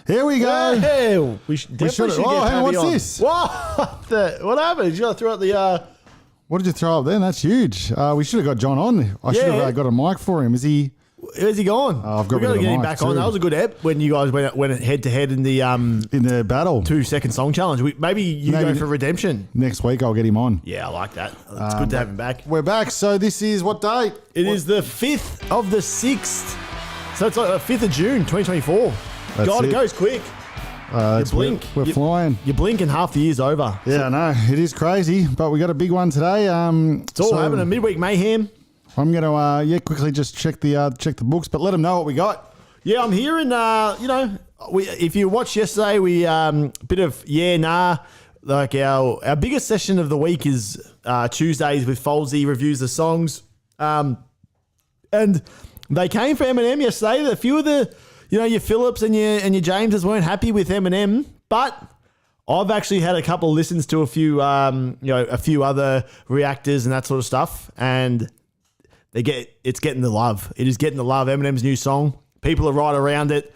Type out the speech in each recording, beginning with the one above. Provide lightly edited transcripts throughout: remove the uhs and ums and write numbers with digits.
Here we go. Yeah, we should should- get oh, hang on, Tabby what's on. this? What happened? You got to throw out the... What did you throw up then? That's huge. We should have got John on. I should have got a mic for him. Is he? Where's he gone? I've got we got rid to of the get him mic back on. too. That was a good ep when you guys went head to head in the In the battle 2-second song challenge. Maybe you Maybe go for redemption. next week. I'll get him on. Yeah, I like that. It's good to have him back. We're back. So this is what date? It is the 5th of the 6th. So it's like the 5th of June, 2024. That's God, it. it goes quick. blink. We're flying. You blink and half the year's over. Yeah, I know. It is crazy, but we got a big one today. It's all happening. Midweek mayhem. I'm going to quickly just check the books, but let them know what we got. Yeah, I'm hearing, if you watched yesterday, we bit of like our biggest session of the week is Tuesdays with Folsey reviews the songs. And they came for Eminem yesterday. A few of the, your Phillips and your Jameses weren't happy with Eminem, but I've actually had a couple of listens to a few other reactors and that sort of stuff, and it's getting the love. It is getting the love. Eminem's new song. People are right around it.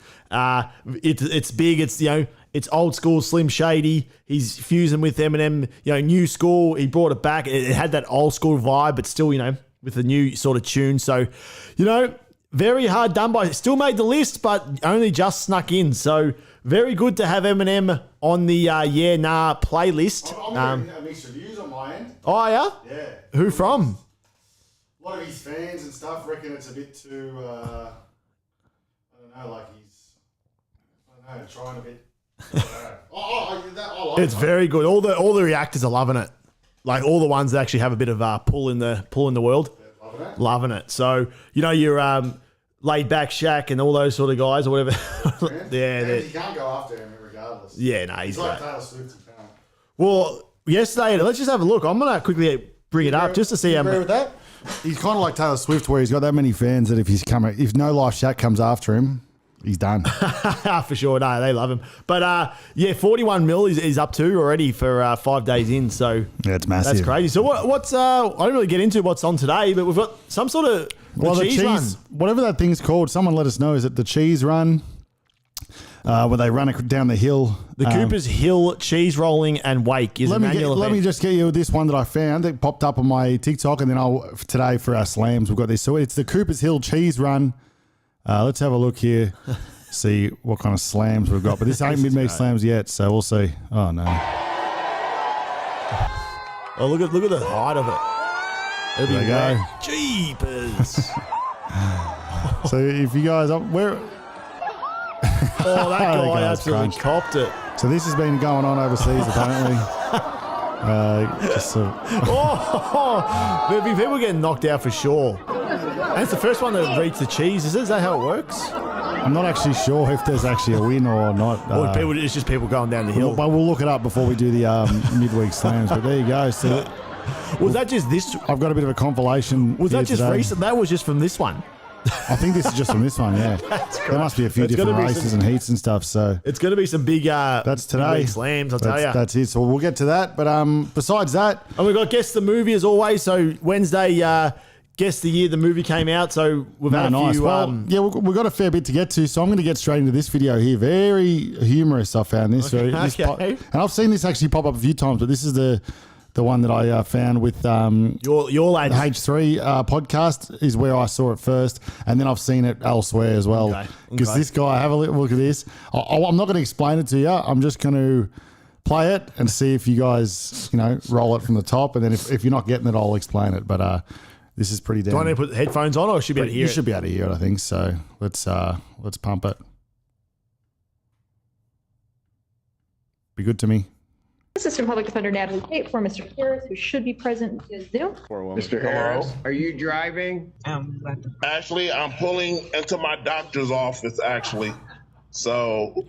It's big. It's old school Slim Shady. He's fusing with Eminem, new school. He brought it back. It had that old school vibe, but still, with a new sort of tune. So, very hard done by. Still made the list, but only just snuck in. So, very good to have Eminem on the playlist. I'm getting mixed reviews on my end. Oh, yeah? Yeah. Who from? A lot of his fans and stuff reckon it's a bit too, trying a bit. I like It's very good. All the reactors are loving it. Like all the ones that actually have a bit of pull in the world, loving it. So your laid back Shaq and all those sort of guys or whatever. Yeah, you can't go after him regardless. Yeah, no, he's like great. Taylor Swift. You can't. Well, yesterday, let's just have a look. I'm gonna quickly bring it up just to see You how. agree with that? He's kind of like Taylor Swift, where he's got that many fans that if No Life Shaq comes after him, he's done. For sure, no, they love him. But 41 mil is up to already for 5 days in. So Yeah, it's massive. That's crazy. So what's I don't really get into what's on today, but we've got some sort of the cheese run. Whatever that thing's called, someone let us know. Is it the cheese run? Where they run down the hill. The Cooper's Hill cheese rolling and wake is an annual event. Let me just get you this one that I found. It popped up on my TikTok, and then today for our slams we've got this. So it's the Cooper's Hill cheese run. Let's have a look here, see what kind of slams we've got. But this ain't mid-meat slams yet, so we'll see. Oh no! Oh, look at the height of it. It'll be There you great. Jeepers! So if you guys, where? Oh, that guy Guys, absolutely crunch. copped it. So this has been going on overseas apparently. There'll be people getting knocked out for sure. And it's the first one that reached the cheese. Is that how it works? I'm not actually sure if there's actually a win or not. Or it's just people going down the hill. But we'll look it up before we do the midweek slams. But there you go. So Was that just this? I've got a bit of a compilation. Was here that just today. recent? That was just from this one. I think this is just from this one, yeah. There must be a few It's different gonna be races some- and heats and stuff, so It's going to be some big that's today. big slams, I'll tell you. That's it. So we'll get to that. But besides that, And we've got Guess the Movie as always. So Wednesday, Guess the Year the movie came out. So we've had a nice. few. Well, yeah, we've got a fair bit to get to, so I'm going to get straight into this video here. Very humorous, I found this. Okay. And I've seen this actually pop up a few times, but this is the one that I found with your lads. the H3 podcast is where I saw it first, and then I've seen it elsewhere as well. Because Okay. this guy, have a look at this. I'm not going to explain it to you. I'm just going to play it and see if you guys, roll it from the top, and then if you're not getting it, I'll explain it. But this is pretty damn. Do I need to put the headphones on, or should be able to hear You it? should be able to hear it, I think. So let's pump it. Be good to me. Assistant Public Defender Natalie Tate for Mr. Harris, who should be present via Zoom. Mr. Harris, are you driving? Actually, I'm pulling into my doctor's office, actually. So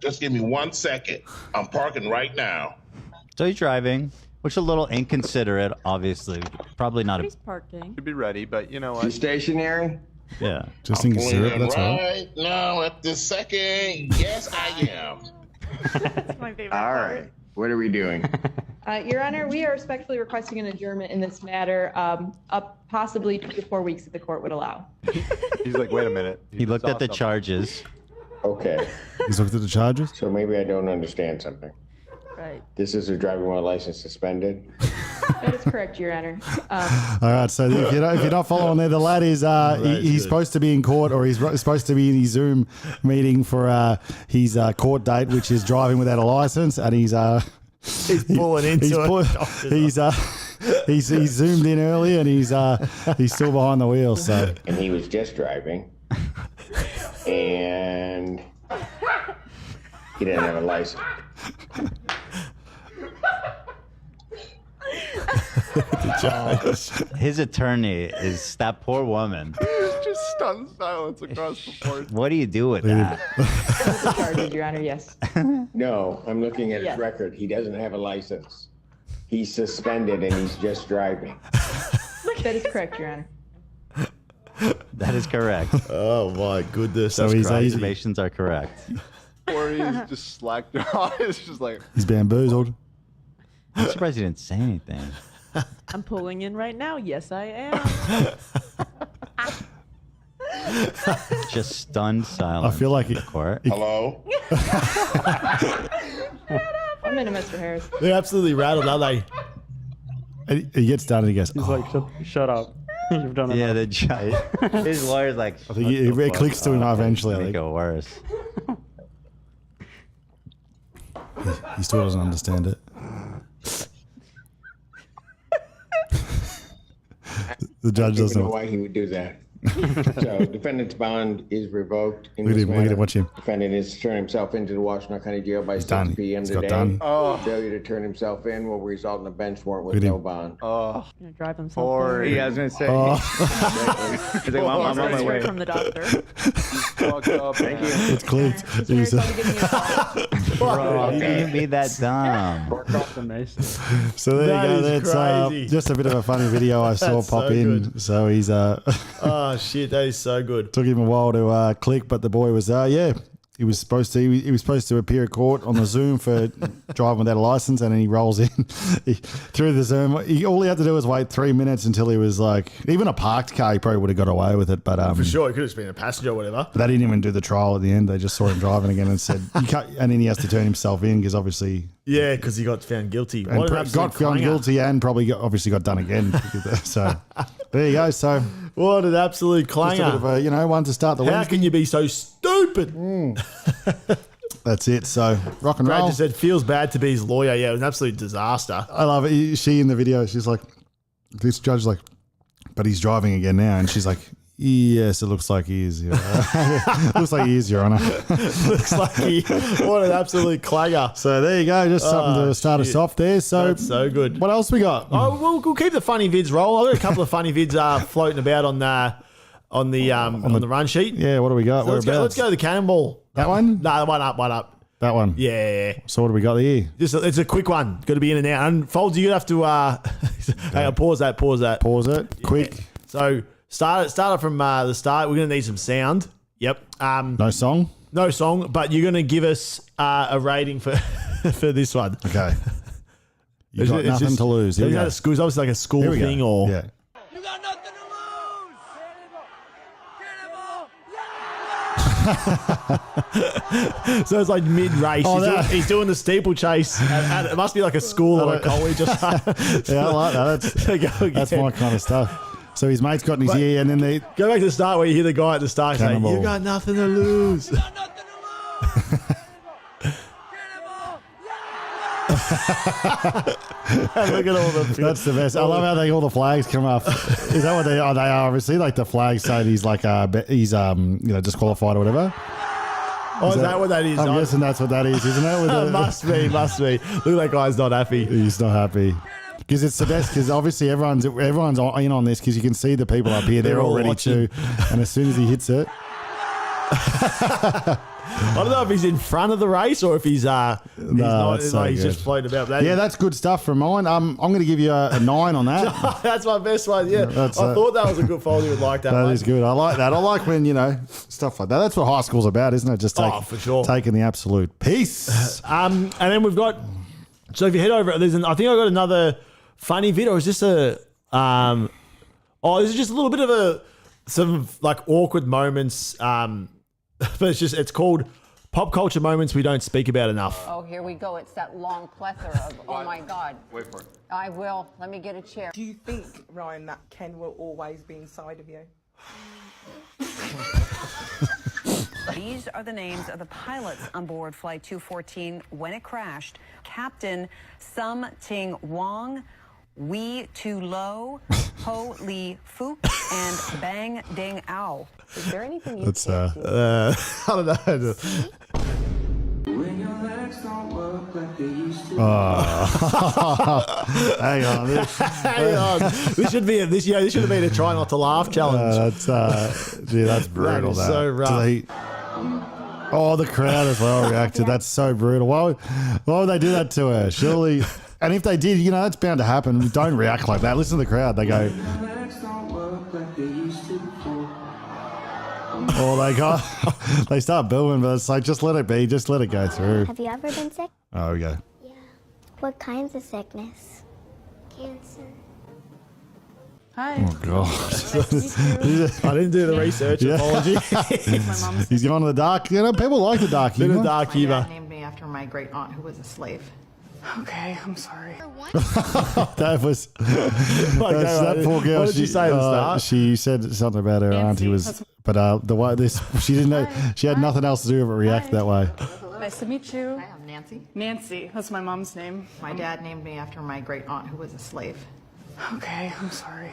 just give me 1 second. I'm parking right now. So he's driving, which is a little inconsiderate, obviously. Probably not He's a... parking. Should be ready, but you know You what? stationary? Yeah. Just I'm inconsiderate, pulling in that's all. right now at this second. Yes, I am. That's my favorite All part. right. What are we doing? Your Honor, we are respectfully requesting an adjournment in this matter, up possibly 2 to 4 weeks if the court would allow. He's like, wait a minute. He looked saw at the something. charges. Okay, He's looked at the charges. so maybe I don't understand something. Right. This is a driving while license suspended. That is correct, Your Honor. All right, so if you're not following there, the lad is he's supposed to be in court, or he's supposed to be in his Zoom meeting for his court date, which is driving without a license, and he's pulling into he's zoomed in early, and he's still behind the wheel. So And he was just driving. And he didn't have a license. His attorney is that poor woman. Just stunned silence across the board. What do you do with that? The charges, Your Honor, yes. No, I'm looking at his Yes. record. He doesn't have a license. He's suspended and he's just driving. That is correct, Your Honor. That is correct. Oh my goodness. So That's he's- crazy. Observations are correct. Or he's just slacked off. It's just like, he's bamboozled. I'm surprised he didn't say anything. I'm pulling in right now. Yes, I am. Just stunned silence. I feel like in the court. Hello? 1 minute, Mr. Harris. They're absolutely rattled, aren't they? He gets done and he goes, He's like, shut up. You've done it. Yeah, the judge. His lawyer's like, I think it clicks to him eventually. I make think. it worse. He still doesn't understand it. The judge I don't doesn't know know. why he would do that. So defendant's bond is revoked. In Look at this him, look at him, matter. watch him. Defendant is turn himself into the Washington County Jail by 6 done. p.m. He's got today. done. oh, Failure to turn himself in will result in a bench warrant Look with at no him. bond. oh. Gonna drive himself. Corey. there. Yeah, I was gonna say. Oh, He's like, well, I'm on my Straight way. from the doctor. Fucked up. Thank you. it's clicked. Mr. He's, Harris, I'll be giving you a call. Bro, you can't be that dumb. That's amazing. so there That you go. is That's crazy. just a bit of a funny video I saw That's pop so in. good. So he's Oh shit, that is so good. took him a while to click, but the boy was he was supposed to appear at court on the Zoom for driving without a license, and then he rolls in through the Zoom. All he had to do was wait 3 minutes until he was like, even a parked car, he probably would have got away with it. But For sure, it could have just been a passenger or whatever. they didn't even do the trial at the end. They just saw him driving again and said, "You can't," and then he has to turn himself in because obviously Yeah, because he got found guilty. and What an got absolute found clanger. guilty and probably obviously got done again. So there you go. So What an absolute just a bit of clanger. a one to start the How Wednesday. can you be so stupid? That's it. So rock and Brad roll. just said feels bad to be his lawyer. Yeah, it was an absolute disaster. I love it. She in the video, she's like, this judge's like, but he's driving again now, and she's like, yes, it looks like he is. Looks like he is, Your Honor. Looks like what an absolute clanger. So there you go, just something Oh, to start us shit. off there. So That's so good. what else we got? Oh, we'll keep the funny vids roll. I've got a couple of funny vids floating about on the run sheet. Yeah, what do we got? So let's Whereabouts? go to the cannonball. That one? No, one up. That one. Yeah. So what do we got there? It's a quick one. Got to be in and out. And Folds, you're going to have to hang on, pause that. Pause it. Quick. So start it from the start. We're going to need some sound. Yep. No song? No song, but you're going to give us a rating for for this one. Okay. You got It's nothing just- to lose. Here we It's go. at a school. It's obviously like a school Here we thing go. or... Yeah. So it's like mid-race. Oh, He's doing the steeplechase. And it must be like a school or a college or something. Yeah, I like that. That's my kind of stuff. So his mate's got in his ear, and then they... Go back to the start where you hear the guy at the start saying, Cannonball. "You got nothing to lose." Look at all the. That's the best. I love how all the flags come up. Is that what they are? They are obviously like the flags saying he's like disqualified or whatever. Oh, is that what that is? I'm Oh, guessing that's what that is, isn't it? With the- must be. Look, that guy's not happy. He's not happy. Because it's the best. Because obviously everyone's in on this. Because you can see the people up here; they're all ready watching. to. And as soon as he hits it, I don't know if he's in front of the race or if he's not. that's so He's good. just floating about. yeah, that's good stuff from mine. I'm going to give you a 9 on that. That's my best one. Yeah, That's I it. thought that was a good Foldy would like that. That one. is good. I like that. I like when stuff like that. That's what high school's about, isn't it? Just For sure. taking the absolute piece. And then we've got. So if you head over, I think I got another funny video. Is this a? This is just a little bit of some like awkward moments. But it's called Pop Culture Moments We Don't Speak About Enough. Oh, here we go. It's that long plethora of, oh my God. Wait for it. I will. Let me get a chair. Do you think, Ryan, that Ken will always be inside of you? These are the names of the pilots on board Flight 214 when it crashed. Captain Sum Ting Wong, Wee Tu Lo, Ho Li Fook, and Bang Ding Ao. Is there anything you That's can't do? I don't know. Hang on. Hang on. This should have been a try not to laugh challenge. That's brutal. is so rough. The crowd as well reacted. That's so brutal. Why would they do that to her? Surely. And if they did, that's bound to happen. Don't react like that. Listen to the crowd. They go. They start booing, but it's like, just let it be. Just let it go through. Have you ever been sick? Oh, we go. Yeah. What kinds of sickness? Cancer. Hi. Oh, God. I didn't do the research. Apology. My mum's He's gone to the dark. People like the dark Bit humor. of dark humor. named me after my great aunt who was a slave. okay. I'm sorry. That was That that poor girl. What did she say at the start? She said something about her auntie was, but the way she didn't know, she had nothing else to do but react that way. Nice to meet you. Hi, I'm Nancy. Nancy. That's my mom's name. My dad named me after my great aunt who was a slave. Okay. I'm sorry.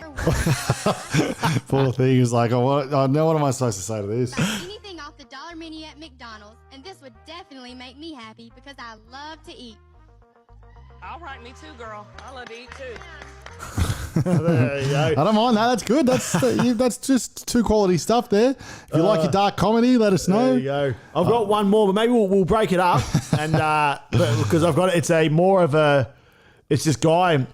Poor thing. He was like, what am I supposed to say to this? Anything off the dollar menu at McDonald's, and this would definitely make me happy because I love to eat. All right. Me too, girl. I love to eat too. There you go. I don't mind that. That's good. That's just 2 quality stuff there. If you like your dark comedy, let us know. There you go. I've got one more, but maybe we'll break it up, and because I've got it. It's it's this guy.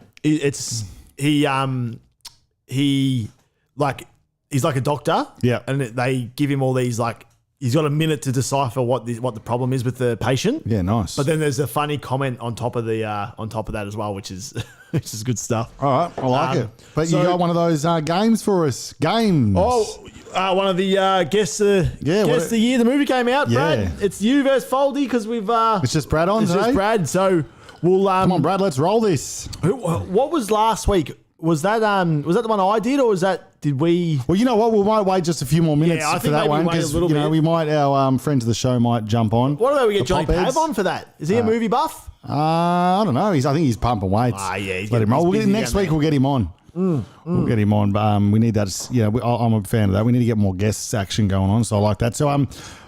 He's like a doctor. Yeah. And they give him all these he's got a minute to decipher what the problem is with the patient. Yeah, nice. But then there's a funny comment on top of that as well, which is good stuff. All right, I like it. But so- you got one of those games for us. Games. One of the guests of the year. The movie came out. Yeah. Brad, it's you versus Foldy because we've. It's just Brad on It's today? just Brad. So we'll. Come on, Brad. Let's roll this. What was last week? Was that the one I did, or did we? Well, you know what? We might wait just a few more minutes Yeah, I for think that maybe one wait a because little bit. we might our friends of the show might jump on. What about we get The Johnny pop heads. Pav on for that? Is he a movie buff? I don't know. I think he's pumping weights. Yeah, Let him roll. he's busy Next down week there. we'll get him on. We'll get him on. We need that. I'm a fan of that. We need to get more guest action going on. So I like that. So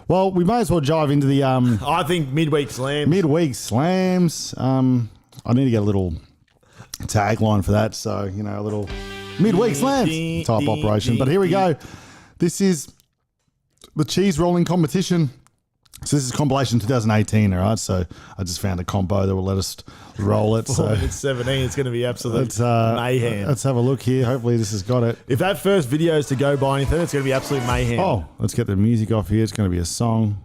well, we may as well dive into the I think midweek slams. midweek slams. I need to get a little tagline for that. So a little midweek slams type operation. But here we go. This is the cheese rolling competition. So this is compilation 2018, all right? So I just found a compo that will let us roll it. So It's 17. It's going to be absolute let's, mayhem. let's have a look here. Hopefully this has got it. If that first video is to go by anything, it's going to be absolute mayhem. Oh, let's get the music off here. It's going to be a song.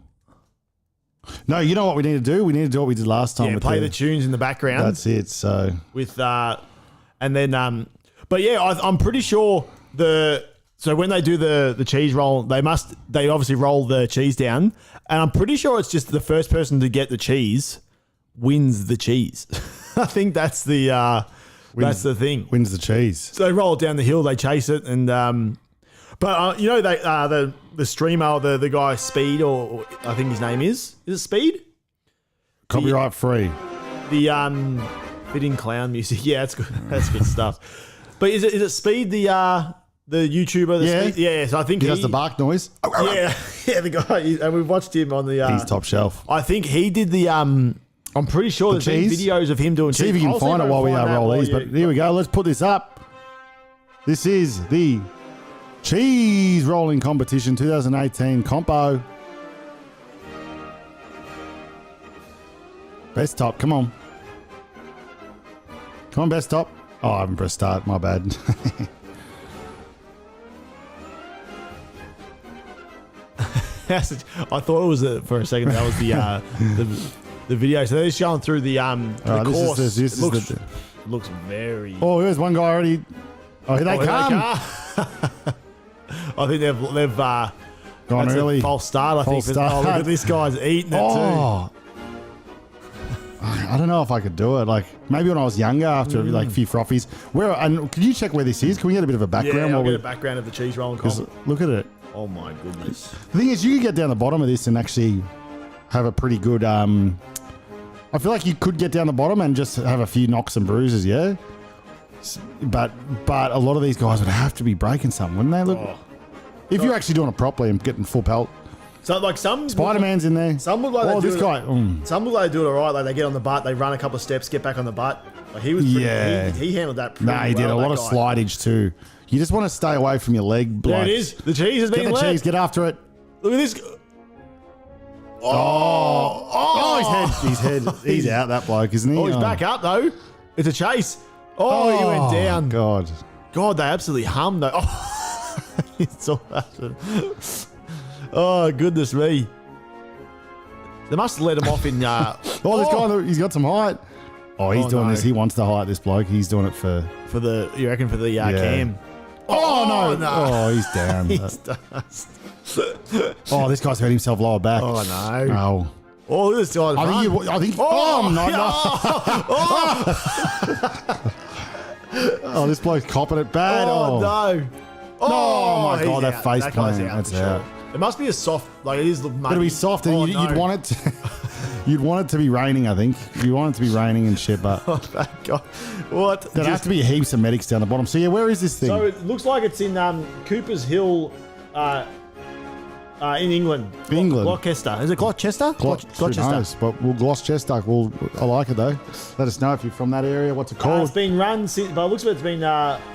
No, you know what we need to do? We need to do what we did last time. yeah, with play the tunes in the background. That's it. So With and then but yeah, I'm pretty sure so when they do the cheese roll, they obviously roll the cheese down, and I'm pretty sure it's just the first person to get the cheese wins the cheese. I think that's the thing. wins the cheese. So they roll it down the hill, they chase it, and but they the streamer, the guy Speed, or I think his name is it Speed? Copyright free. The fitting clown music. Yeah, that's good. That's good stuff. But is it Speed the YouTuber? Yeah. Speed? Yeah. So I think He does the bark noise. Yeah, Yeah, the guy, and we've watched him on the. He's top shelf. I think he did the. I'm pretty sure there's been cheese? videos of him doing. See if cheese. you can I'll see find if it I while we can find that roll while these. you- But here we go. Let's put this up. This is the cheese rolling competition 2018 compo. Best top, come on. Come on, best top. Oh, I haven't pressed start. My bad. I thought it was for a second. That was the video. So they're just going through the course. This is it looks very. Oh, here's one guy already. Oh, here they come. I think they've Gone that's a early. false start. I False think. Oh, look start. at this guy's eating it too. Oh. I don't know if I could do it. Like maybe when I was younger, after like a few frothies. Where and can you check where this is? Can we get a bit of a background? Yeah, I'll while get we- a background of the cheese rolling 'cause comp. look at it. Oh my goodness. The thing is, you could get down the bottom of this and actually have a pretty good. I feel like you could get down the bottom and just have a few knocks and bruises, yeah. But a lot of these guys would have to be breaking something, wouldn't they? Look, if you're actually doing it properly and getting full pelt. So like some Spider-Man's in there. Some look like Oh, they do this it, guy. Some look like they do it all right. Like they get on the butt, they run a couple of steps, get back on the butt. Like he was pretty, Yeah. he handled that pretty Nah, he did well, a lot that of guy. slidage too. You just want to stay away from your leg. There like- it is. The cheese has Get been the let. cheese. Get after it. Look at this. Oh, his head. He's out, that bloke, isn't he? Oh, he's back up though. It's a chase. Oh, he went down. God. God, they absolutely hummed though. Oh, it's all oh goodness me. They must have let him off in. Oh, this guy, he's got some height. Oh, he's doing no. this. He wants to height, this bloke. He's doing it for the. You reckon for the cam? Oh, no. no. Oh, he's down. He's dust. Oh, this guy's hurt himself lower back. Oh no. Oh. Oh, this guy's I think. Oh, no, no. Oh, this bloke's copping it bad. Oh, no. Oh, my he's God, that out. face That guy's plant. out That's for sure. out. It must be a soft, like it is muddy. It'll be soft, and Oh, you'd no. want it. You'd want it to be raining. I think you want it to be raining and shit, but Oh, that guy. What? there'd have to be heaps of medics down the bottom. So yeah, where is this thing? So it looks like it's in Cooper's Hill, in England. England. Gloucester. Is it Gloucester? Gloucester. Knows, but Gloucester. Well, I like it though. Let us know if you're from that area. What's it called? It's been run since, but it looks like it's been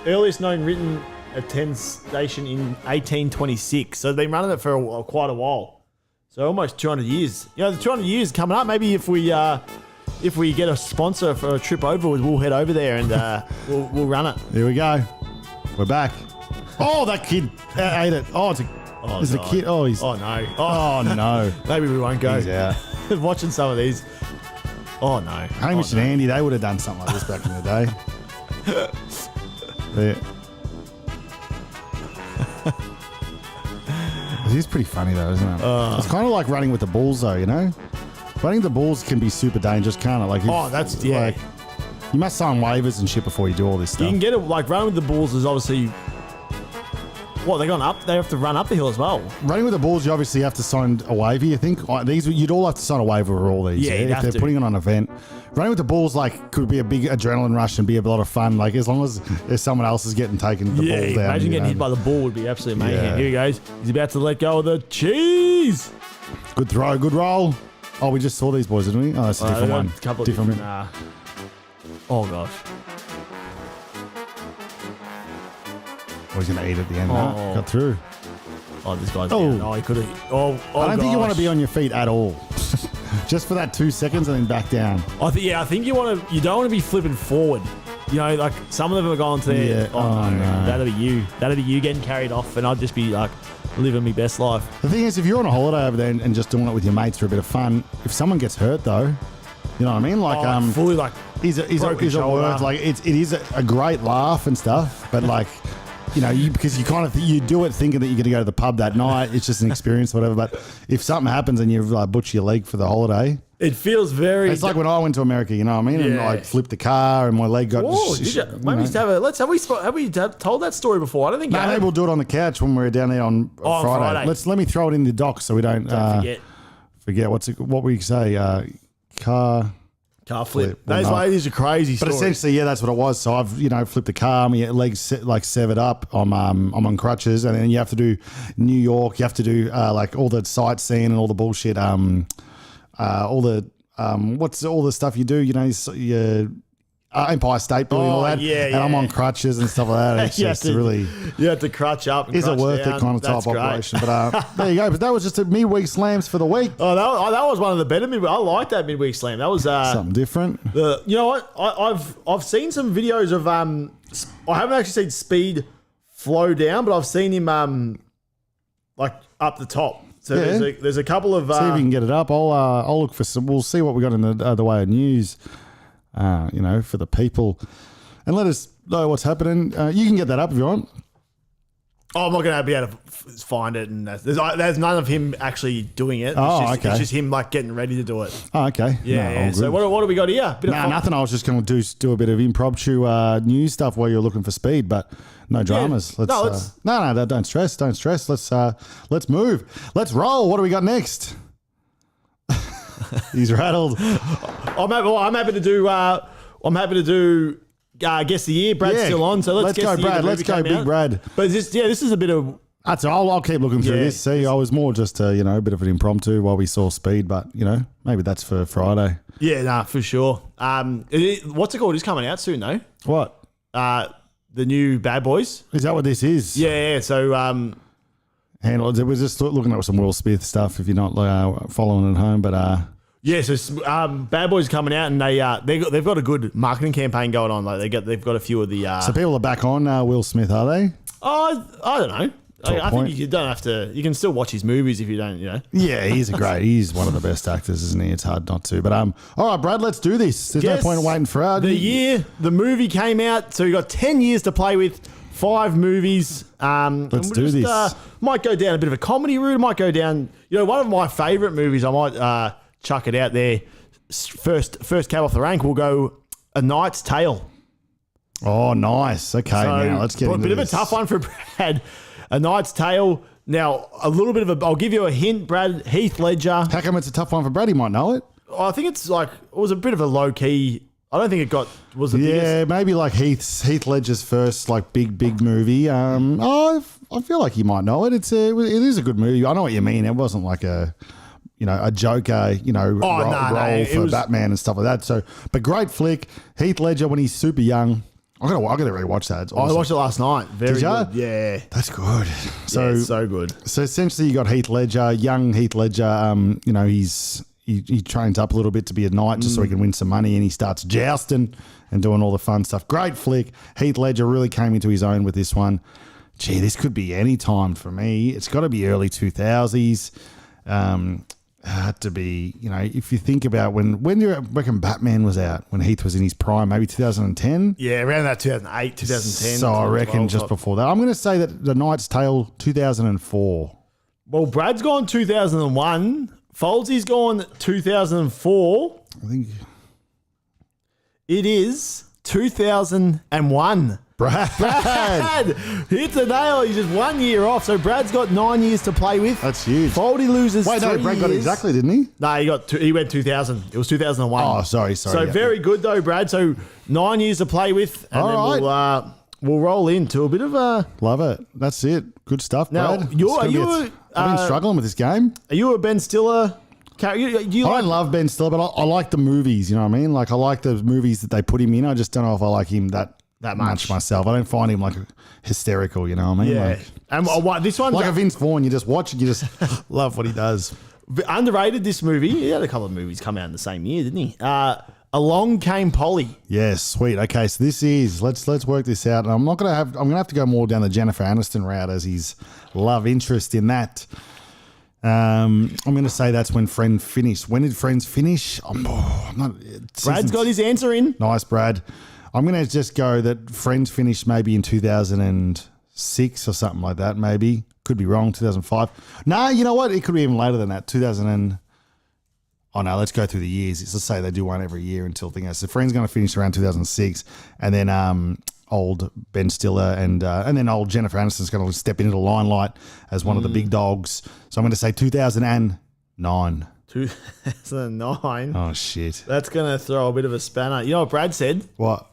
earliest known written attend station in 1826. So they've been running it for quite a while. So almost 200 years. You know, the 200 years coming up. Maybe if we get a sponsor for a trip over, we'll head over there and we'll run it. Here we go. We're back. Oh, that kid ate it. Oh, it's a God. kid. Oh, he's. Oh no. Oh no. Maybe we won't go. He's out. Watching some of these. Oh no. Hamish and Andy, they would have done something like this back in the day. There. It is pretty funny though, isn't it? It's kind of like running with the bulls though, you know? Running the bulls can be super dangerous, can't it? Like, Oh, that's- yeah. Like, you must sign waivers and shit before you do all this You stuff. can get it like running with the bulls is obviously. What they gone up? They have to run up the hill as well. Running with the bulls, you obviously have to sign a waiver. You think these? You'd all have to sign a waiver for all these. Yeah, you'd if have they're to. putting it on an event. Running with the bulls could be a big adrenaline rush and be a lot of fun. Like as long as there's someone else is getting taken the Yeah, ball down. imagine you getting know. hit by the ball would be absolutely mayhem. Yeah. Here he goes. He's about to let go of the cheese. Good throw, good roll. Oh, we just saw these boys, didn't we? Oh, that's a different They've got one. A couple of different. Oh gosh. Oh, he's going to eat at the end. Oh. No, got through. Oh, this guy's. Oh. Down. Oh, he could have. Oh, I don't think you want to gosh. be on your feet at all. Just for that 2 seconds and then back down. I think you want to. You don't want to be flipping forward. You know, like some of them are going to their. Yeah. Oh, Oh, no. no. That'll be you. That'll be you getting carried off, and I'd just be like living my best life. The thing is, if you're on a holiday over there and just doing it with your mates for a bit of fun, if someone gets hurt though, you know what I mean? Like, fully like. is a broken word shoulder. like it is a great laugh and stuff, but like. You know, because you kind of you do it thinking that you're going to go to the pub that night. It's just an experience, whatever. But if something happens and you butcher your leg for the holiday, It feels very. it's like when I went to America. You know what I mean? And Yeah. I flipped the car and my leg got. Oh, did you? Maybe just have a. Have we told that story before? I don't think. No, I maybe we'll do it on the couch when we're down there on on Friday. Friday. Let me throw it in the docs so we don't Don't forget. forget. What we say? Car. Car flip. Well, These are crazy But stories. essentially, yeah, that's what it was. So I've flipped the car, my legs severed up. I'm on crutches, and then you have to do New York. You have to do like all the sightseeing and all the bullshit. All the what's all the stuff you do? You know, you Empire State Building, all that. Yeah, and I'm on crutches and stuff like that. It's just really. You have to crutch up. And Is it crutch worth down. it kind of That's type great. operation? But there you go. But that was just a midweek slams for the week. Oh, that was one of the better midweek. I like that midweek slam. That was Something different. you know what? I've seen some videos of I haven't actually seen Speed flow down, but I've seen him like up the top. So Yeah. there's a couple of See if we can get it up. I'll look for some. We'll see what we got in the way of news. You know, for the people, and let us know what's happening. You can get that up if you want. Oh, I'm not going to be able to find it, and there's none of him actually doing it. Okay. It's just him like getting ready to do it. Oh, okay. Yeah. No, yeah. all So good. what do we got here? Bit of Nah, fun- nothing. I was just going to do a bit of impromptu news stuff while you're looking for speed, but no dramas. let's- No, don't stress. Don't stress. Let's move. Let's roll. What do we got next? He's rattled. I'm happy to do. I'm happy to do. Guess the year. Brad's Yeah. still on, so let's guess go, the year Brad. the Let's movie go, came Big out. Brad. But this is a bit of. That's all. I'll keep looking through Yeah. this. See, I was more just a bit of an impromptu while we saw speed, but maybe that's for Friday. Yeah, nah, for sure. What's it called? It's coming out soon, though. What The new Bad Boys. is that? What this is? Yeah. So Handle. We're just looking at some Will Smith stuff. If you're not following at home, but yeah, so Bad Boys coming out, and they've got a good marketing campaign going on. Like they've got a few of the. so people are back on Will Smith, are they? I don't know. To a I think point. you don't have to. You can still watch his movies if you don't. Yeah, he's one of the best actors, isn't he? It's hard not to. But all right, Brad, let's do this. There's Yes. no point in waiting for our The year the movie came out, so you got 10 years to play with. 5 movies. Let's do this. Might go down a bit of a comedy route. Might go down. One of my favourite movies. I might chuck it out there. First cab off the rank. We'll go A Knight's Tale. Oh, nice. Okay, now let's get a into bit this. of a tough one for Brad. A Knight's Tale. Now, a little bit of I'll give you a hint, Brad. Heath Ledger. How come it's a tough one for Brad? He might know it. I think it was a bit of a low key. I don't think it was the biggest. Yeah, maybe like Heath Ledger's first big movie. I feel like he might know it. It is a good movie. I know what you mean. It wasn't like a Joker, role for Batman and stuff like that. So, but great flick. Heath Ledger when he's super young. I gotta rewatch that. It's I awesome. watched it last night. Very Did ya? good. Yeah. That's good. So Yeah, it's so good. So essentially, you got Heath Ledger, young Heath Ledger. He trains up a little bit to be a knight just so he can win some money, and he starts jousting and doing all the fun stuff. Great flick. Heath Ledger really came into his own with this one. Gee, this could be any time for me. It's got to be early 2000s. Had to be, if you think about when do you reckon Batman was out, when Heath was in his prime, maybe 2010? Yeah, around that 2008, 2010. So I reckon 2012 just before that. I'm going to say that The Knight's Tale 2004. Well, Brad's gone 2001. Folsey's gone 2004. I think It is 2001. Brad. Hit the nail. He's just 1 year off. So Brad's got 9 years to play with. That's huge. Foldy loses. Wait, no, 3 Brad got it years. exactly, didn't he? No, he went 2000. It was 2001. Oh, sorry. So yeah. very good though, Brad. So 9 years to play with, and All then we'll roll into a bit of a. Love it. That's it. Good stuff, Now, Brad. are I've been struggling with this game. you a Ben Stiller? You I like? don't love Ben Stiller, but I like the movies. You know what I mean? Like I like the movies that they put him in. I just don't know if I like him that much myself. I don't find him like hysterical. You know what I mean? Yeah. Like, And this one's like a Vince Vaughn. You just watch it. You just love what he does. underrated. This movie. He had a couple of movies come out in the same year, didn't he? Along Came Polly. Yes, sweet. Okay, so this is let's work this out. And I'm gonna have to go more down the Jennifer Aniston route as his love interest in that. I'm going to say that's when Friends finished. When did Friends finish? I'm not. Brad's got his answer in. Nice, Brad. I'm going to just go that Friends finished maybe in 2006 or something like that. Maybe could be wrong. 2005. No, you know what? It could be even later than that. 2000 and. Oh no, let's go through the years. Let's say they do one every year until thing. So Friends going to finish around 2006, and then old Ben Stiller and then old Jennifer Aniston's going to step into the limelight as one of the big dogs. So I'm going to say 2009. 2009. Oh, shit. That's going to throw a bit of a spanner. You know what Brad said? What?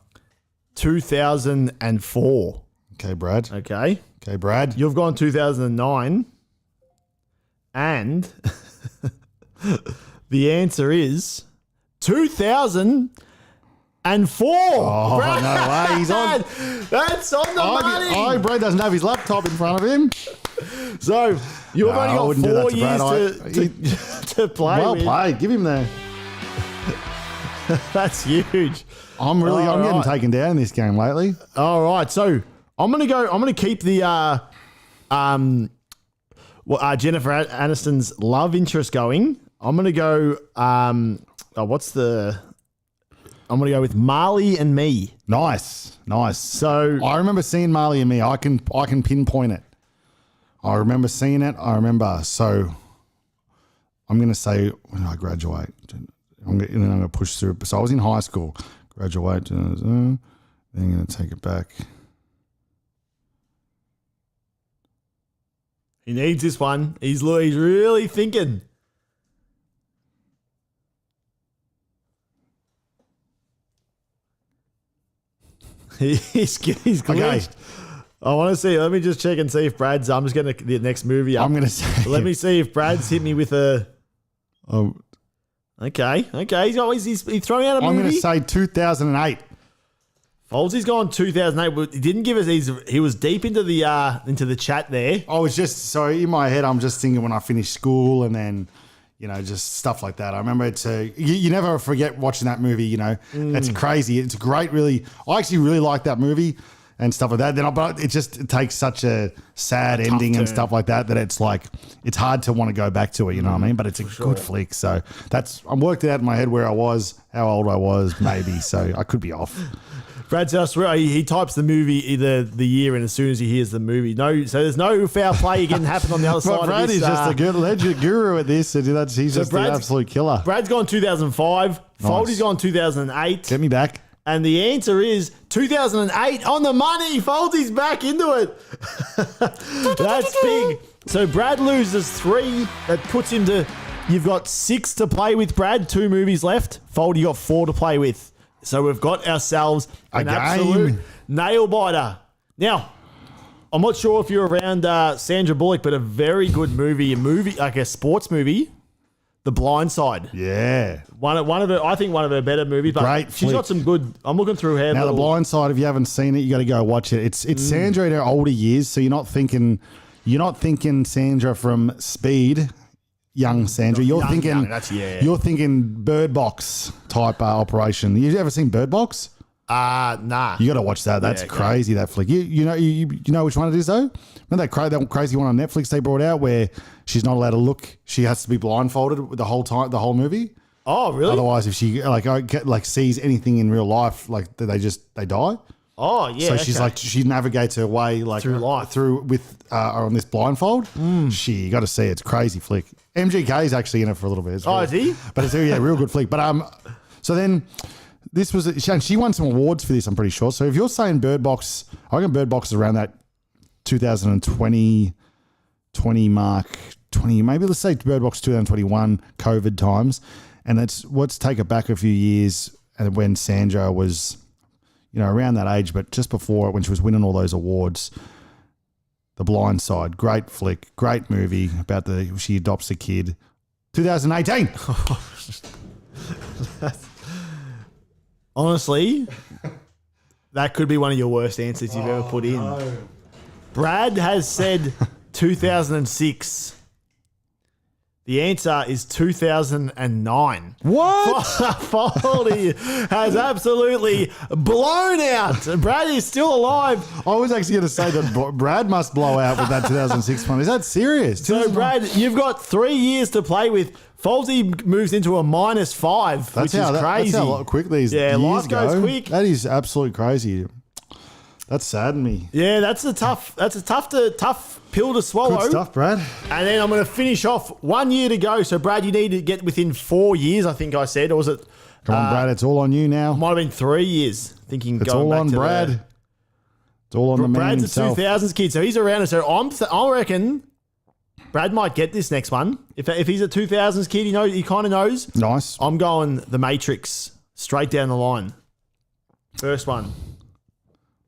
2004. Okay, Brad. Okay. Okay, Brad. You've gone 2009. And the answer is 2004. Oh, Brad, no way. He's on. That's on the money. Brad doesn't have his laptop in front of him. So you've No, I only wouldn't do got that 4 to years Brad. to play Well with. played. Give him there. That's huge. I'm All getting right. taken down in this game lately. All right, so I'm gonna keep the Jennifer Aniston's love interest going. I'm gonna go. I'm gonna go with Marley and Me. Nice. So I remember seeing Marley and Me. I can pinpoint it. I remember seeing it. So I'm going to say when I graduate, I'm going to push through. So I was in high school, graduate, then I'm going to take it back. he needs this one. He's really thinking. He's glitched. Okay. I want to see. Let me just check and see if Brad's. I'm just going to the next movie. I'm going to say. Let me see if Brad's hit me with a. Oh, Okay. He's throwing out a I'm movie. going to say 2008. Folsey's gone 2008. But he didn't give us. He was deep into the chat there. I was just so in my head. I'm just thinking when I finished school and then. Just stuff like that. I remember it's you never forget watching that movie. It's crazy. It's great. Really, I actually really like that movie and stuff like that. But it takes such a sad ending and stuff like that it's like it's hard to want to go back to it. You know what I mean? But it's a good flick. So I worked it out in my head where I was, how old I was, maybe. So I could be off. Brad said, I swear, he types the movie, the year, and as soon as he hears the movie. So there's no foul play again happen on the other side Brad of this. is just a good legend guru at this. And he's just an absolute killer. Brad's gone 2005. Foldy's gone 2008. Get me back. And the answer is 2008 on the money. Foldy's back into it. That's big. So Brad loses 3. That puts him to, you've got 6 to play with, Brad. 2 movies left. Foldy got 4 to play with. So we've got ourselves an absolute nail biter. Now, I'm not sure if you're around Sandra Bullock, but a very good movie, like a sports movie, The Blind Side. Yeah. One of her, I think one of her better movies. But Great she's flick. got some good. I'm looking through her. Now, The Blind Side, if you haven't seen it, you got to go watch it. It's Sandra in her older years, so you're not thinking Sandra from Speed, young Sandra. You're thinking Bird Box type operation. You ever seen Bird Box? Nah. You got to watch that. That's crazy. That flick. You know which one it is though? Remember that crazy one on Netflix they brought out where she's not allowed to look. She has to be blindfolded the whole movie. Oh, really? Otherwise, if she sees anything in real life, they die. Oh, yeah. So she's she navigates her way through life on this blindfold. You got to see it. It's a crazy flick. MGK is actually in it for a little bit. Is he? But it's real good flick. But so then this was and she won some awards for this. I'm pretty sure. So if you're saying Bird Box, I reckon Bird Box is around that 2020 mark. 20 maybe let's say Bird Box 2021 COVID times, and let's take it back a few years and when Sandra was. Around that age, but just before it, when she was winning all those awards, The Blind Side, great flick, great movie about she adopts a kid. 2018. Honestly, that could be one of your worst answers you've ever put in. No. Brad has said 2006. The answer is 2009. What? Foldy has absolutely blown out. Brad is still alive. I was actually going to say that Brad must blow out with that 2006 one. Is that serious? So, Brad, you've got 3 years to play with. Foldy moves into a -5, which is crazy. That's how quick these years life goes go. quick. That is absolutely crazy. That saddened me. Yeah, that's a tough pill to swallow. Good stuff, Brad. And then I'm going to finish off 1 year to go. So, Brad, you need to get within 4 years, I think I said. Or was it? Come on, Brad. It's all on you now. Might have been 3 years. Thinking it's going all back on to Brad. It's all on the man Brad's himself. a 2000s kid. So he's around. So I reckon Brad might get this next one. If he's a 2000s kid, he kind of knows. Nice. I'm going The Matrix straight down the line. First one.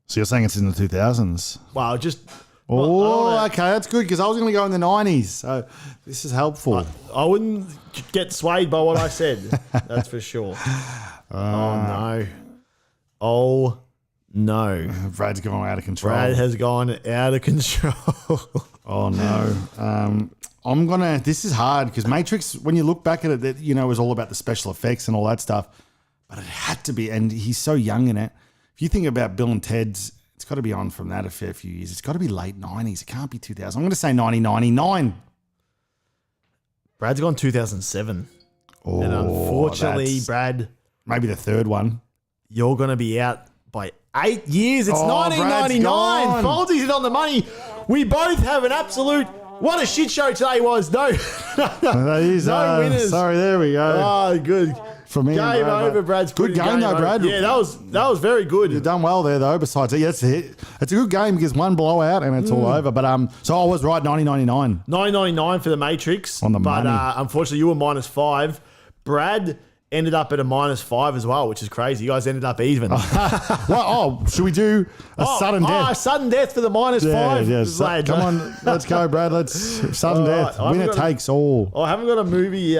So you're saying it's in the 2000s? Wow, just. Oh, okay, that's good because I was going to go in the 90s. So this is helpful. I wouldn't get swayed by what I said. That's for sure. Oh no. Brad's going out of control. Brad has gone out of control. Oh no. I'm gonna. This is hard because Matrix. When you look back at it, it was all about the special effects and all that stuff. But it had to be, and he's so young in it. If you think about Bill and Ted's, it's got to be on from that a fair few years. It's got to be late 90s. It can't be 2000. I'm going to say 1999. Brad's gone 2007. Oh, and unfortunately, that's Brad, maybe the third one. You're going to be out by 8 years. It's 1999. Foldsy hit on the money. We both have an absolute. What a shit show today was. No winners. Sorry, there we go. Oh, good. For me, game over, Brad's good game though, Brad. Yeah, that was very good. You've done well there though. Besides, it's a good game because one blowout and it's all over. But so I was right, 1999. 1999 for the Matrix on the money. But unfortunately, you were -5. Brad ended up at a -5 as well, which is crazy. You guys ended up even. Should we do a sudden death? Sudden death for the -5. Yeah. Come on, let's go, Brad. Let's sudden death. Winner takes all. I haven't got a movie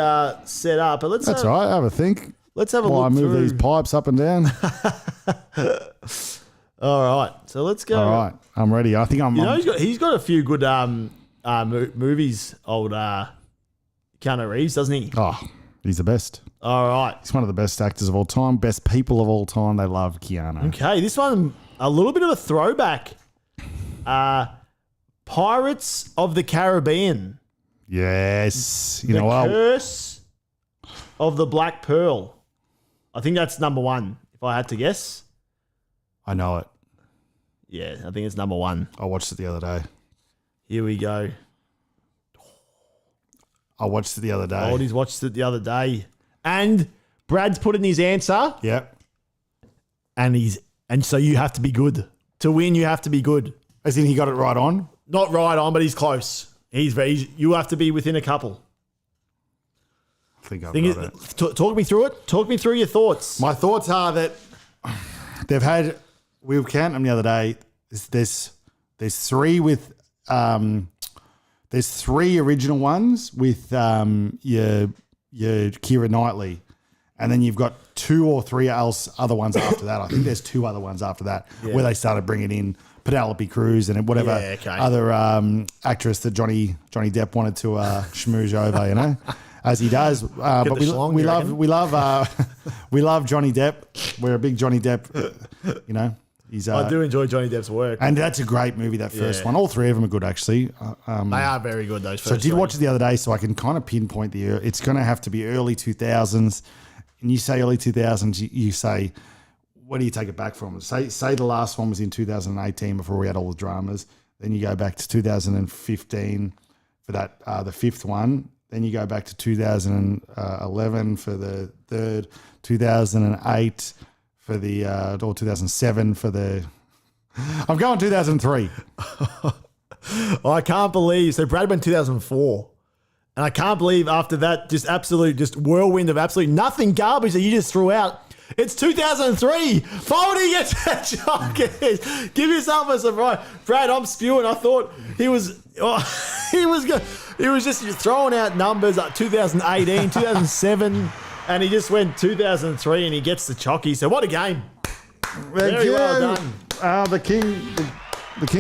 set up, but let's. That's all right. Have a think. Let's have a While look I move through these pipes up and down. All right, so let's go. All right, I'm ready. I think I'm. He's got a few good movies. Old Keanu Reeves, doesn't he? Oh, he's the best. All right. He's one of the best actors of all time, best people of all time. They love Keanu. Okay, this one, a little bit of a throwback. Pirates of the Caribbean. Yes. The Curse of the Black Pearl. I think that's number 1, if I had to guess. I know it. Yeah, I think it's number 1. I watched it the other day. Here we go. I watched it the other day. Oldie's watched it the other day. And Brad's put in his answer. Yep. And so you have to be good. To win, you have to be good. As in he got it right on? Not right on, but he's close. You have to be within a couple. I think I've got it. Talk me through it. Talk me through your thoughts. My thoughts are that we were counting them the other day. There's 3 with there's 3 original ones with your Keira Knightley, and then you've got 2 or 3 other ones after that. I think there's 2 other ones after that where they started bringing in Penelope Cruz and whatever other actress that Johnny Depp wanted to schmooze over, as he does. But we love Johnny Depp. We're a big Johnny Depp, He's, I do enjoy Johnny Depp's work. And that's a great movie, that first one. All 3 of them are good, actually. They are very good, those first So I did watch it the other day, so I can kind of pinpoint the year. It's going to have to be early 2000s. And you say early 2000s, you say, where do you take it back from? Say the last one was in 2018 before we had all the dramas. Then you go back to 2015 for that the 5th one. Then you go back to 2011 for the 3rd, 2008 for the or 2007 for the. I'm going 2003. I can't believe. So Brad went 2004. And I can't believe after that, just whirlwind of absolute nothing garbage that you just threw out. It's 2003. Foldy gets that job. Give yourself a surprise. Brad, I'm spewing. I thought he was just throwing out numbers like 2018, 2007, and he just went 2003 and he gets the chocky. So what a game. Very well done. The king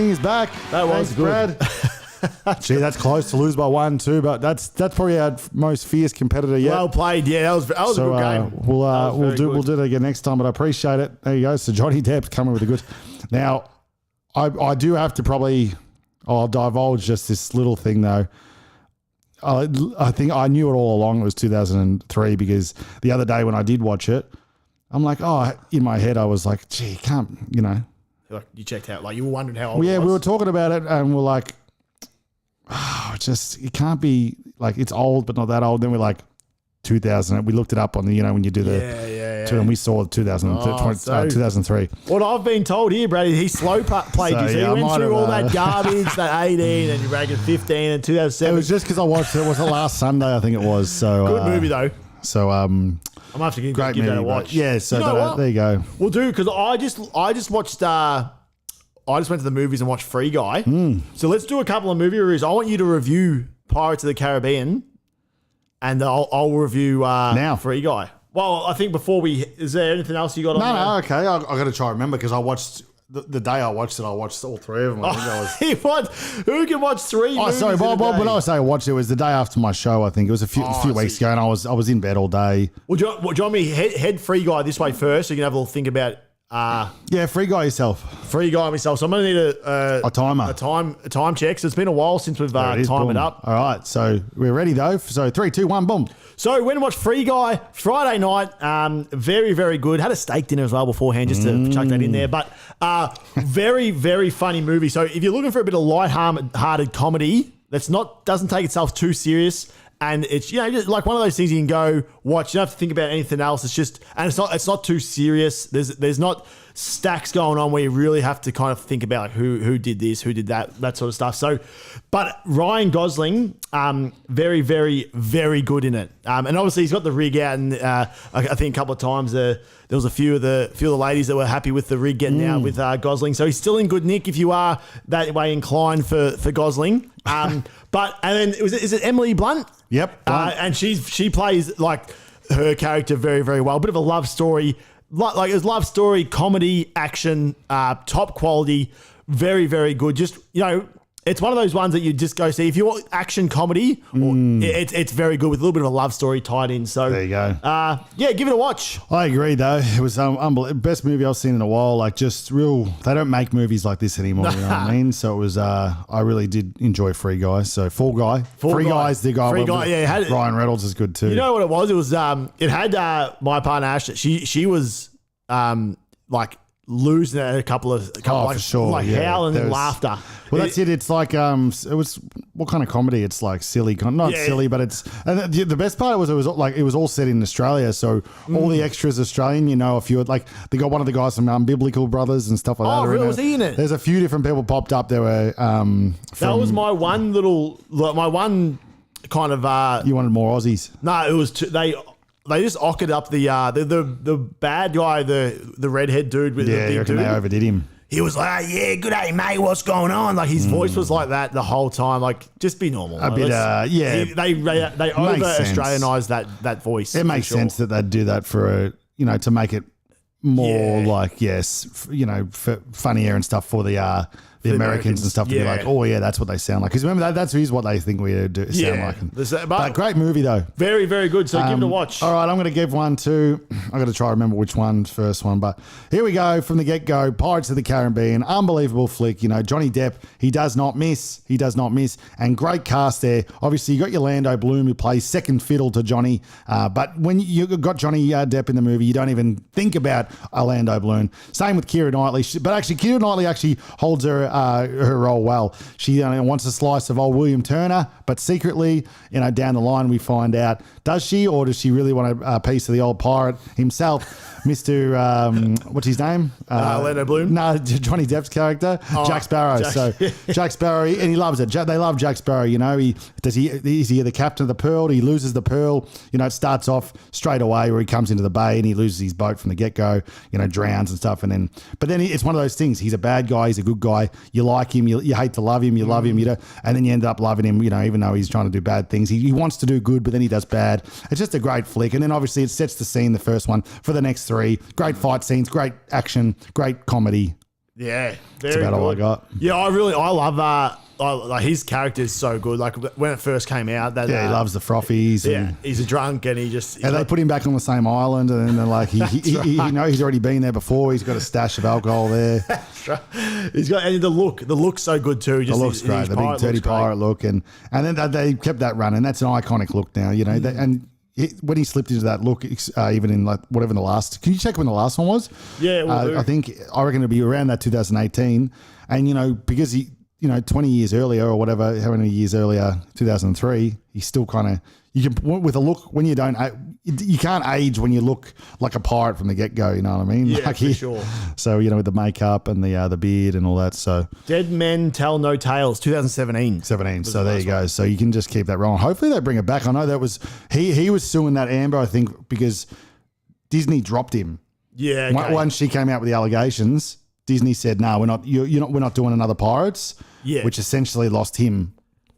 is back. That was good. Brad. Gee, that's close to lose by 1, 2, but that's probably our most fierce competitor yet. Well played, yeah. That was a good game. We'll do it again next time, but I appreciate it. There you go. So Johnny Depp's coming with a good. Now, I do have to probably. I'll divulge just this little thing though. I think I knew it all along. It was 2003 because the other day when I did watch it, I'm like, in my head I was like, gee, can't. You checked out, like you were wondering how old. Yeah, it was. we were talking about it, and we're like. It can't be like it's old, but not that old. Then we're like, 2000. We looked it up on the, when you do the, and we saw 2003. What I've been told here, Brady, he slow played So, you. So yeah, I he went might through all have, that garbage, that 18 and you ragged 15 and It 2007. was just because I watched it. Was the last Sunday? I think it was. So Good movie though. So I'm gonna have to give great that movie. a but watch. Yeah. So You know what? there you go. We'll do because I just watched. I just went to the movies and watched Free Guy. Hmm. So let's do a couple of movie reviews. I want you to review Pirates of the Caribbean, and I'll review Now. Free Guy. Well, I think before is there anything else you got on No, there? okay. I got to try to remember because I watched the day I watched it. I watched all three of them. I think I was. Who can watch three movies Sorry, in a day? when I say I watched it was the day after my show. I think it was a few weeks ago, and I was in bed all day. Well, do you want me head Free Guy this way first so you can have a little think about Yeah, Free Guy yourself. Free Guy myself. So I'm going to need A timer. a time check. So it's been a while since we've There it is, timed boom. it up. All right, so we're ready though. So 3, 2, 1, boom. So we went and watched Free Guy Friday night. Very, very good. Had a steak dinner as well beforehand just to chuck that in there. But very, very funny movie. So if you're looking for a bit of light-hearted comedy doesn't take itself too serious, and it's just like one of those things you can go watch. You don't have to think about anything else. It's not too serious. There's not stacks going on where you really have to kind of think about like who did this, who did that sort of stuff. So, but Ryan Gosling, very, very, very good in it. And obviously he's got the rig out, and I think a couple of times there was a few of the ladies that were happy with the rig getting out with Gosling. So he's still in good nick if you are that way inclined for Gosling. And then is it Emily Blunt? Yep. And she plays like her character very, very well. Bit of a love story. Like it was love story, comedy, action, top quality, very, very good. Just, it's one of those ones that you just go see. If you want action comedy, it's very good with a little bit of a love story tied in. So There you go. Give it a watch. I agree though. It was unbelievable. Best movie I've seen in a while. Like just real. They don't make movies like this anymore. You know what I mean? So it was. I really did enjoy Free Guy. So Fall Guy. Free Guy's the guy. Free Guy. Yeah, Ryan Reynolds is good too. You know what it was? It was it had my partner Ash. She was like losing it a couple for sure. like Yeah. howling There and was- laughter. Well, that's it. It's like it was what kind of comedy? It's like silly, not Yeah. silly, but it's. And the best part was it was all set in Australia, so all the extras Australian. A few like they got one of the guys from Biblical Brothers and stuff like that. Oh, are really? in Was he in it? There's a few different people popped up. There were. That was my one kind of. You wanted more Aussies. No, it was they just ockered up the bad guy, the redhead dude with the Yeah, big you reckon dude. they overdid him. He was like, yeah, good day, mate. What's going on? Like his voice was like that the whole time. Like, just be normal. A bit, yeah. They over sense. Australianized that voice. It makes for sure. sense that they'd do that for to make it more Yeah. funnier and stuff for the Americans and stuff to be yeah. like, oh yeah, that's what they sound like. Because remember that's what they think we do sound like. But great movie though. Very, very good. So give it a watch. All right, I'm going to give one to. I got to try to remember which one's first one, but here we go from the get go. Pirates of the Caribbean, unbelievable flick. Johnny Depp, he does not miss. He does not miss, and great cast there. Obviously, you got your Orlando Bloom who plays second fiddle to Johnny, but when you got Johnny Depp in the movie, you don't even think about Orlando Bloom. Same with Keira Knightley, but actually, Keira Knightley actually holds her role well. She wants a slice of old William Turner, but secretly, down the line we find out, does she, or does she really want a piece of the old pirate himself, Mr. What's his name? Orlando Bloom? No, Johnny Depp's character, Jack Sparrow. So Jack Sparrow, and he loves it. They love Jack Sparrow. Is he the captain of the Pearl? He loses the Pearl. It starts off straight away where he comes into the bay and he loses his boat from the get go. Drowns and stuff, but then it's one of those things. He's a bad guy. He's a good guy. You like him. You hate to love him. You love him. And then you end up loving him. Even though he's trying to do bad things, he wants to do good, but then he does bad. It's just a great flick. And then obviously it sets the scene, the first one, for the next three. Great fight scenes, great action, great comedy. Yeah, That's about all I got. Yeah, I love like his character is so good. Like when it first came out, that He loves the frothies. Yeah, And, he's a drunk and he just. and they put him back on the same island, and then they're like, he's already been there before. He's got a stash of alcohol there. He's got and the look's so good too. Just The look's great, the big dirty pirate look, and then they kept that running. That's an iconic look now, and. When he slipped into that look, even in like whatever the last, can you check when the last one was? Yeah, we'll do. I reckon it'll be around that 2018, and because he, 20 years earlier or whatever, how many years earlier, 2003, he's still kind of, you can with a look when you don't you can't age when you look like a pirate from the get go. You know what I mean? Yeah, like for sure. So with the makeup and the beard and all that. So Dead Men Tell No Tales, 2017. 17. So there you go. So you can just keep that rolling. Hopefully they bring it back. I know that was he was suing that Amber, I think, because Disney dropped him. Yeah. Okay. Once she came out with the allegations, Disney said, "No, we're not. We're not doing another Pirates." Yeah. Which essentially lost him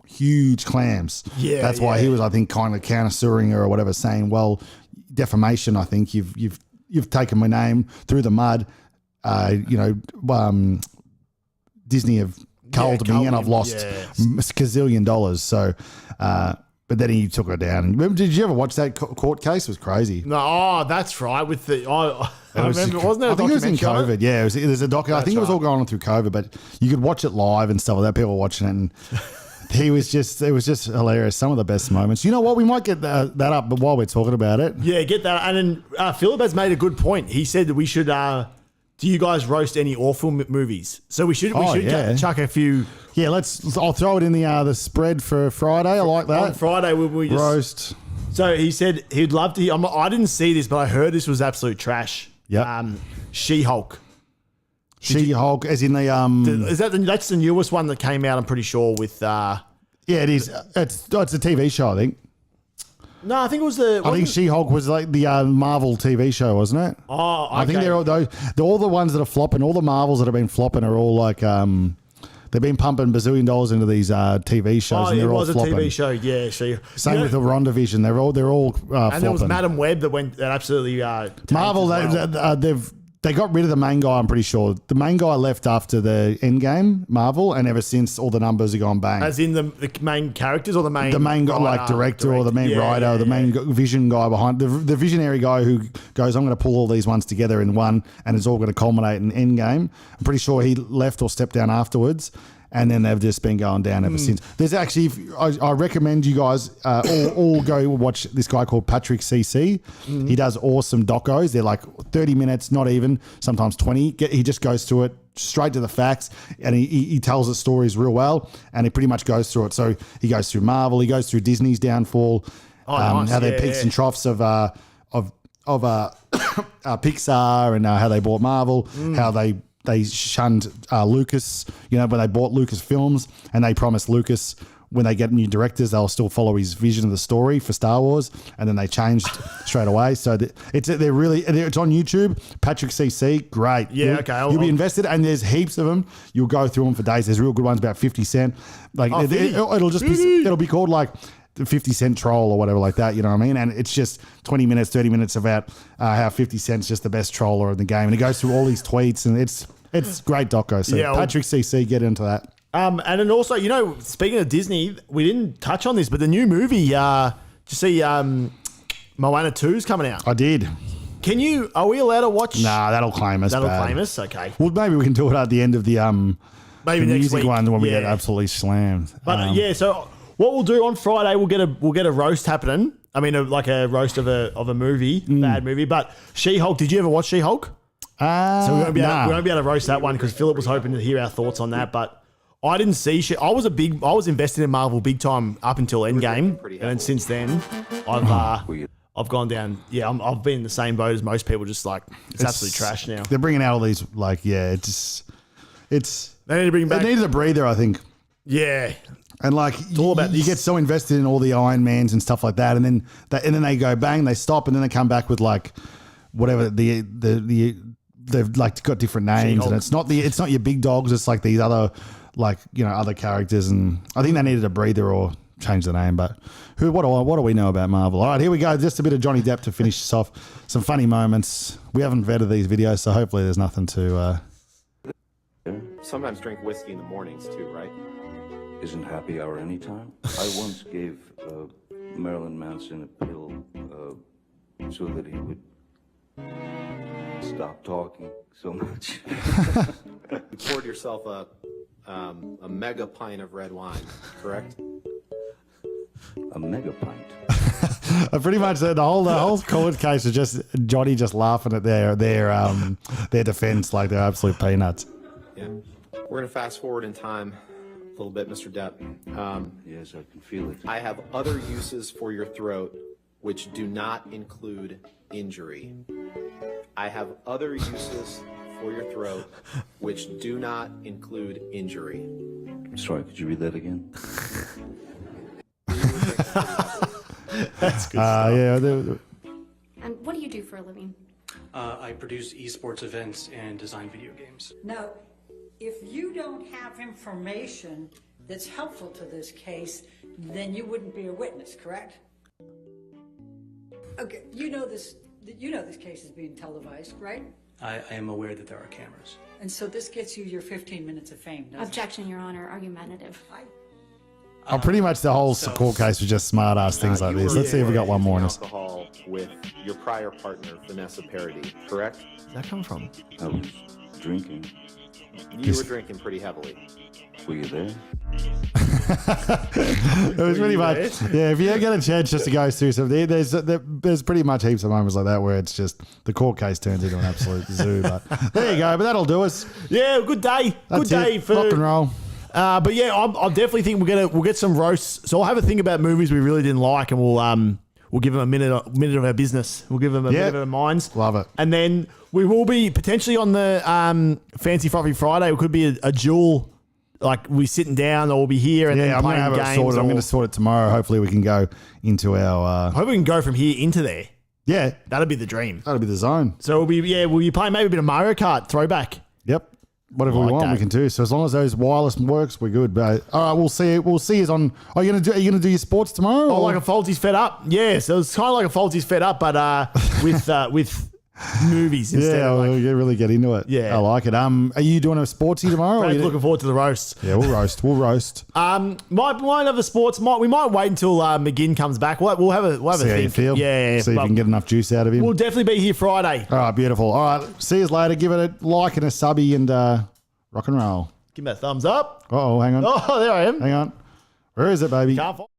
huge clams. Yeah, That's why he was, I think, kind of counter-suing her or whatever, saying, "Well, defamation. I think you've taken my name through the mud. Disney have culled me, and I've lost gazillion dollars." So. But then he took her down. Did you ever watch that court case? It was crazy. No, that's right. With the I remember, wasn't there? I think it was in COVID. Yeah, there's a doc. I think it was all going on through COVID, but you could watch it live and stuff like that. People were watching it, and it was just hilarious. Some of the best moments. You know what? We might get that up, but while we're talking about it, yeah, get that. And then Philip has made a good point. He said that we should. Do you guys roast any awful movies? So we should chuck a few. Yeah, I'll throw it in the spread for Friday. I like that. On Friday, we just roast. So he said he'd love to. I didn't see this, but I heard this was absolute trash. Yeah. She-Hulk. She-Hulk, as in the Is that's the newest one that came out? I'm pretty sure with. Yeah, it is. It's a TV show, I think. No, I think it was the. I think She-Hulk was like the Marvel TV show, wasn't it? Oh, okay. I think they're all the ones that are flopping. All the Marvels that have been flopping are all like they've been pumping bazillion dollars into these TV shows, and they're all flopping. It was a TV show, yeah. Same with the Rondivision. They're all flopping. And there was Madam Web that absolutely Marvel. They got rid of the main guy, I'm pretty sure. The main guy left after the Endgame, Marvel, and ever since all the numbers have gone bang. As in the main characters or the main guy, like director or the main writer or the main vision guy behind the visionary guy who goes, I'm going to pull all these ones together in one and it's all going to culminate in Endgame. I'm pretty sure he left or stepped down afterwards. And then they've just been going down ever since. There's actually, I recommend you guys all go watch this guy called Patrick CC. He does awesome docos. They're like 30 minutes, not even, sometimes 20. He just goes through it straight to the facts, and he tells the stories real well, and he pretty much goes through it. So he goes through Marvel, he goes through Disney's downfall, nice. how their peaks and troughs of Pixar, and how they bought Marvel, how they shunned Lucas, when they bought Lucas Films, and they promised Lucas when they get new directors, they'll still follow his vision of the story for Star Wars, and then they changed straight away. So it's on YouTube. Patrick CC, great. Yeah, okay. You'll be invested, and there's heaps of them. You'll go through them for days. There's real good ones about 50 Cent. Like it'll be called like the 50 Cent troll or whatever like that, you know what I mean? And it's just 20 minutes, 30 minutes about how 50 Cent's just the best troller in the game. And he goes through all these tweets, and it's great doco. So Patrick CC, get into that. And then also, speaking of Disney, we didn't touch on this, but the new movie, did you see Moana 2's coming out? I did. Are we allowed to watch? Nah, that'll claim us. Claim us? Okay. Well, maybe we can do it at the end of the maybe the next music week. one when we get absolutely slammed. But so what we'll do on Friday, we'll get a roast happening. I mean, like a roast of a movie, bad movie. But She-Hulk, did you ever watch She-Hulk? So we won't be able to roast that one because Philip was hoping to hear our thoughts on that. But I didn't see shit. I was invested in Marvel big time up until Endgame, and then since then, I've gone down. Yeah, I've been in the same boat as most people. Just like it's absolutely trash now. They're bringing out all these they need to bring back. It needed a breather, I think. Yeah. And like you get so invested in all the Iron Mans and stuff like that, and then they go bang, they stop, and then they come back with like whatever they've like got different names, and it's not your big dogs. It's like these other other characters, and I think they needed a breather or change the name. But what do we know about Marvel? All right, here we go. Just a bit of Johnny Depp to finish this off. Some funny moments. We haven't vetted these videos, so hopefully there's nothing to. Sometimes drink whiskey in the mornings too, right? Isn't happy hour anytime? I once gave Marilyn Manson a pill so that he would stop talking so much. You poured yourself a mega pint of red wine, correct? A mega pint. Pretty much the whole court case is just Johnny just laughing at their defense like they're absolute peanuts. Yeah. We're gonna fast forward in time little bit, Mr. Depp. Yes, I can feel it. I have other uses for your throat which do not include injury. I have other uses for your throat which do not include injury. I'm sorry, could you read that again? That's good Yeah. And what do you do for a living? I produce esports events and design video games. Now, if you don't have information that's helpful to this case, then you wouldn't be a witness, correct? Okay, you know this case is being televised, right? I am aware that there are cameras. And so this gets you your 15 minutes of fame, doesn't Objection, Your Honor. Argumentative. Oh, pretty much the whole court case was just smart ass things like this. Let's see if we got one more in us. Alcohol with your prior partner, Vanessa Paradis, correct? Where'd that come from? I was drinking. You were drinking pretty heavily. Were you there? It was pretty much, yeah. If you get a chance just to go through some, there's pretty much heaps of moments like that where it's just the court case turns into an absolute zoo. But there you go. But that'll do us. Yeah, good day. That's Good day it. for Rock and roll. But yeah, I definitely think we'll get some roasts. So I'll have a think about movies we really didn't like, and we'll give them a minute of our business. We'll give them a minute of our minds. Love it. And then we will be potentially on the Fancy Frothy Friday. It could be a dual. Like we sitting down, or we'll be here and then I'm playing gonna have games. it sorted. I'm or- going to sort it tomorrow. Hopefully, we can go into our. I hope we can go from here into there. Yeah, that'll be the dream. That'll be the zone. So we'll be playing maybe a bit of Mario Kart throwback. Yep. Whatever we like want, that. we can do. So as long as those wireless works, we're good. But all right, we'll see. We'll see. Is on. Are you gonna do your sports tomorrow? Oh, or? like a Folty's fed up. Yeah, so it's kind of like a Folty's fed up, but with movies instead. Yeah, of like, we'll really get into it. Yeah. I like it. Are you doing a sportsy tomorrow? Brad's Or you- looking forward to the roast. Yeah, we'll roast. We'll roast. Might have the sports. We might wait until McGinn comes back. We'll have a See how you think. feel. Yeah, See if but you can get enough juice out of him. We'll definitely be here Friday. All right, beautiful. All right, see you later. Give it a like and a subby and rock and roll. Give me a thumbs up. Oh, hang on. Oh, there I am. Hang on. Where is it, baby? Can't find